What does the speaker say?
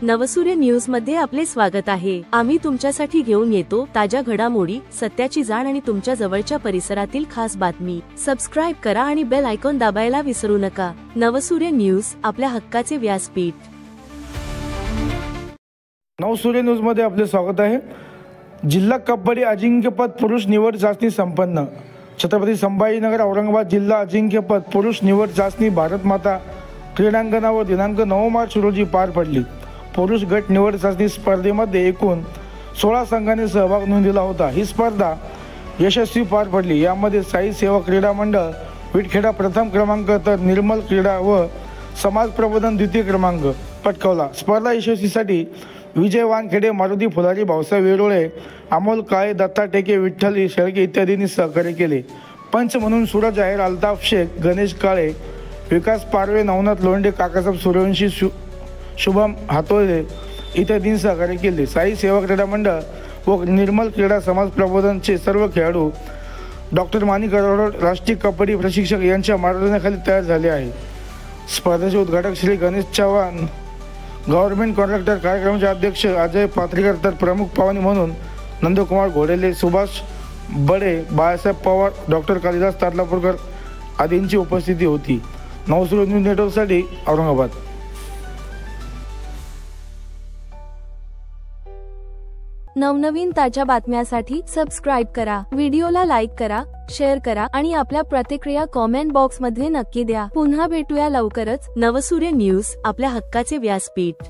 नवसूर्य news मध्ये आपले स्वागत आहे। आम्ही तुमच्यासाठी घेऊन येतो ताज्या घडामोडी, सत्याची जाण आणि तुमच्या जवळच्या परिसरातील खास बातमी। सबस्क्राइब करा आणि बेल आयकॉन दाबायला विसरू नका। नवसूर्य न्यूज, आपल्या हक्काचे व्यासपीठ। नवसूर्य न्यूज मध्ये आपले स्वागत आहे। जिल्हा कबड्डी अजिंक्यपद पुरुष निवड चाचणी संपन्न। छत्रपती संभाजीनगर औरंगाबाद जिल्हा अजिंक्यपद पुरुष निवड चाचणी भारत माता क्रीडांगणावर दिनांक 9 मार्च रोजी पार पडली। पुरुष गट निवड चाचणी स्पर्धेमध्ये एकूण 16 संघांनी सहभाग नोंदवला होता। ही स्पर्धा यशस्वी पार पडली। यामध्ये साई सेवा क्रीडा मंडळ विटखेडा प्रथम क्रमांक तर निर्मल क्रीडा व समाज प्रबोधन द्वितीय क्रमांक पटकावला। स्पर्धा यशस्वीसाठी विजय वानखेडे, मारुती फुलारी, भाऊसाहेब वेरोळे, अमोल काळे, दत्ता टेके, विठ्ठल शेळके इत्यादींनी सहकार्य केले। पंच म्हणून सूरज आहेर, अल्ताफ शेख, गणेश काळे, विकास पारवे, नवनाथ लोंढे, काकासाहेब सूर्यवंशी, शुभम हातोळे इत्यादींनी सहकार्य केले। साई सेवा क्रीडा मंडळ व निर्मल क्रीडा समाज प्रबोधनचे सर्व खेळाडू डॉक्टर माणिक अरोरा राष्ट्रीय कबड्डी प्रशिक्षक यांच्या मार्गदर्शनाखाली तयार झाले आहे। स्पर्धेचे उद्घाटक श्री गणेश चव्हाण, गव्हर्नमेंट कॉन्ट्रॅक्टर कार्यक्रमाचे अध्यक्ष अजय पात्रीकर, तर प्रमुख पाहुणे म्हणून नंदकुमार घोडेले, सुभाष बडे, बाळासाहेब पवार, डॉक्टर कालिदास तारलापूरकर आदींची उपस्थिती होती। नवसूर्य न्यूज नेटवर्कसाठी औरंगाबाद। नवनवीन ताज्या बातम्यांसाठी सबस्क्राइब करा, व्हिडिओला लाईक करा, शेअर करा आणि आपल्या प्रतिक्रिया कमेंट बॉक्स मध्ये नक्की द्या। पुन्हा भेटूया लवकरच। नवसूर्य न्यूज, आपल्या हक्काचे व्यासपीठ।